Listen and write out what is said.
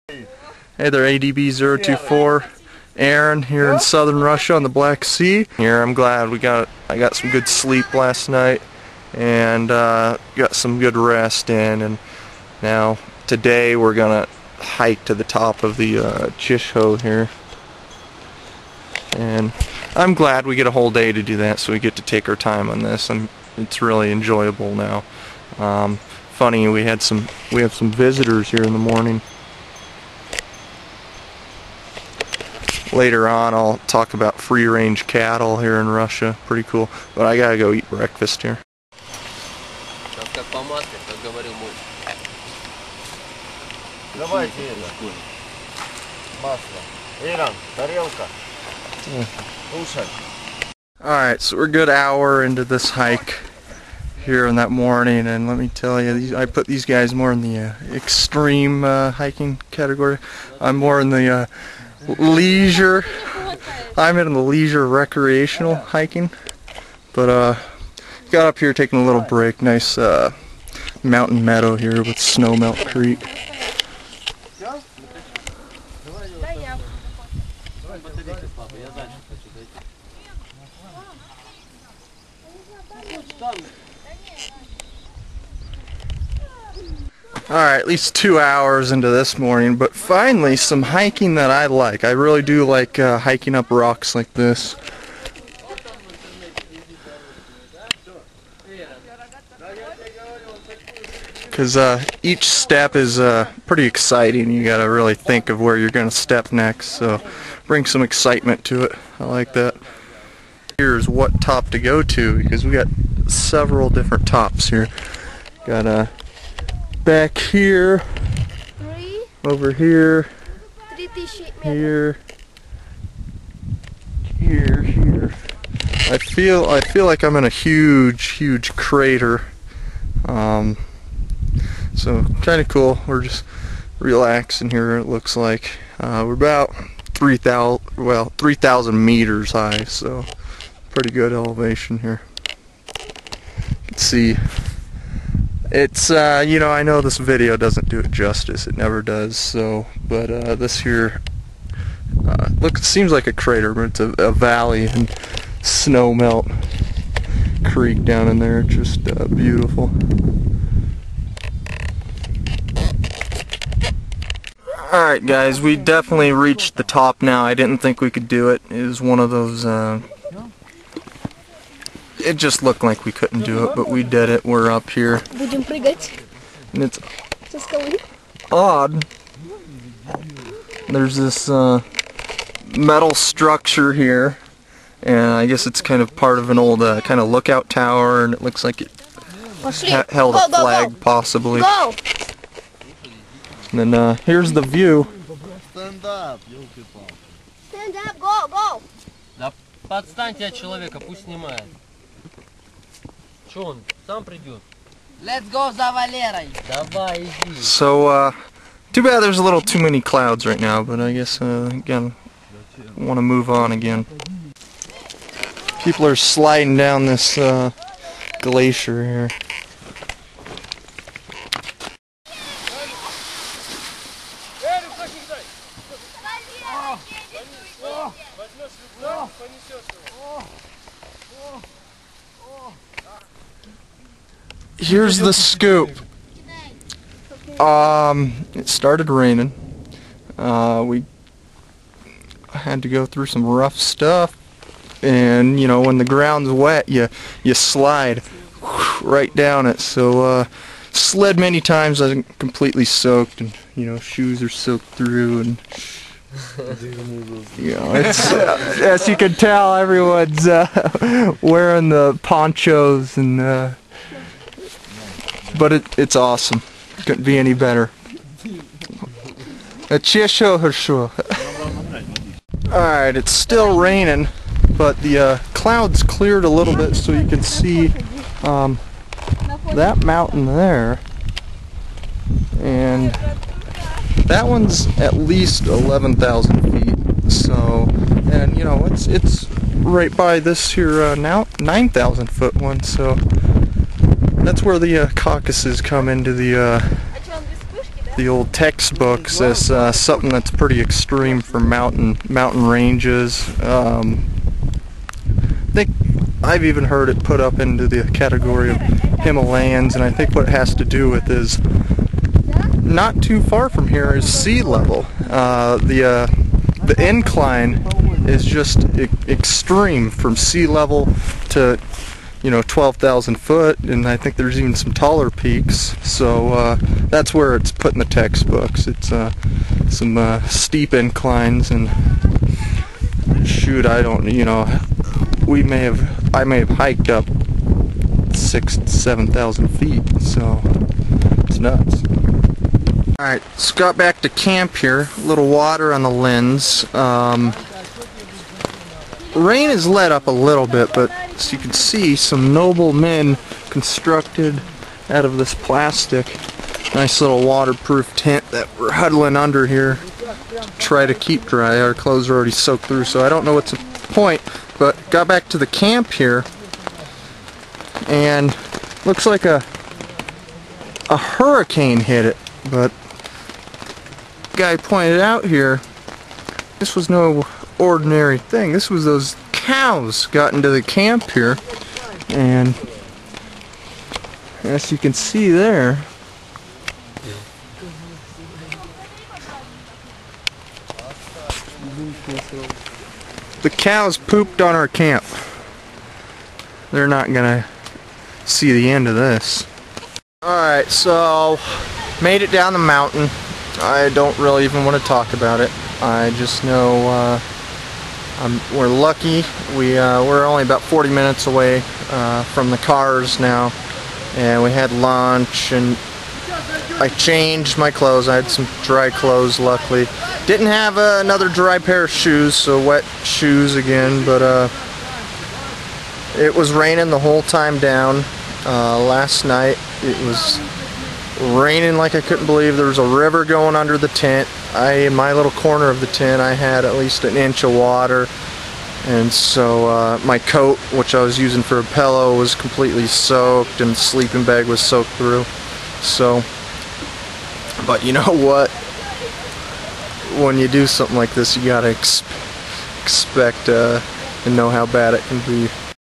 Hey there, ADB024 Aaron here in southern Russia on the Black Sea. Here, I'm glad I got some good sleep last night and got some good rest in, and now today we're gonna hike to the top of the Ochessho here, and I'm glad we get a whole day to do that, so we get to take our time on this, and it's really enjoyable now. Funny, we have some visitors here in the morning. Later on I'll talk about free-range cattle here in Russia. Pretty cool. But I gotta go eat breakfast here. Alright, so we're a good hour into this hike here in that morning, and let me tell you, I put these guys more in the extreme hiking category. I'm more in the leisure. I'm in the leisure recreational hiking, but got up here taking a little break. Nice mountain meadow here with Snowmelt Creek. Alright, at least 2 hours into this morning, but finally some hiking that I like. I really do like hiking up rocks like this. Because each step is pretty exciting. You gotta really think of where you're gonna step next, so bring some excitement to it. I like that. Here's what top to go to, because we got several different tops here. Got back here, over here, here. I feel like I'm in a huge crater. So kind of cool. We're just relaxing here. It looks like we're about 3,000 meters high, so pretty good elevation here. You can see. It's you know, I know this video doesn't do it justice. It never does. So, but this here, seems like a crater, but it's a valley and Snowmelt Creek down in there. Just beautiful. Alright guys, we definitely reached the top now. I didn't think we could do it. It was one of those, it just looked like we couldn't do it, but we did it. We're up here. And it's odd. There's this metal structure here, and I guess it's kind of part of an old kind of lookout tower, and it looks like it held a flag, possibly. And then here's the view. Stand up, go! Да подстаньте от человека, пусть снимает. Что он сам придет? Let's go за Валерой. Давай, иди. So, too bad there's a little too many clouds right now, but I guess, again, want to move on again. People are sliding down this glacier here. Here's the scoop. It started raining. We had to go through some rough stuff, and you know, when the ground's wet, you slide right down it. So slid many times. I was completely soaked, and you know, shoes are soaked through, and you know, it's as you can tell, everyone's wearing the ponchos, and but it's awesome. Couldn't be any better. Ochessho. Alright, it's still raining, but the clouds cleared a little bit, so you can see that mountain there, and that one's at least 11,000 feet. So, and you know, it's right by this here now 9,000 foot one. So that's where the Caucasus come into the the old textbooks as something that's pretty extreme for mountain ranges. I think I've even heard it put up into the category of Himalayans, and I think what it has to do with is not too far from here is sea level. The incline is just extreme from sea level to 12,000 foot, and I think there's even some taller peaks. So that's where it's put in the textbooks. It's some steep inclines, and shoot, I may have hiked up 6,000 to 7,000 feet. So it's nuts. All right, let's go back to camp here. A little water on the lens. Rain has let up a little bit, but as you can see, some noble men constructed out of this plastic. Nice little waterproof tent that we're huddling under here to try to keep dry. Our clothes are already soaked through, so I don't know what's the point, but got back to the camp here, and looks like a hurricane hit it, but the guy pointed out here, this was no ordinary thing. This was those cows got into the camp here, and as you can see there, the cows pooped on our camp. They're not gonna see the end of this. Alright, so made it down the mountain. I don't really even want to talk about it. I just know we're lucky. We're only about 40 minutes away from the cars now, and we had lunch, and I changed my clothes. I had some dry clothes, luckily. Didn't have another dry pair of shoes, so wet shoes again, but it was raining the whole time down. Last night it was raining like I couldn't believe. There was a river going under the tent. In my little corner of the tent, I had at least an inch of water, and so my coat, which I was using for a pillow, was completely soaked, and the sleeping bag was soaked through. So, but you know what? When you do something like this, you gotta expect and know how bad it can be.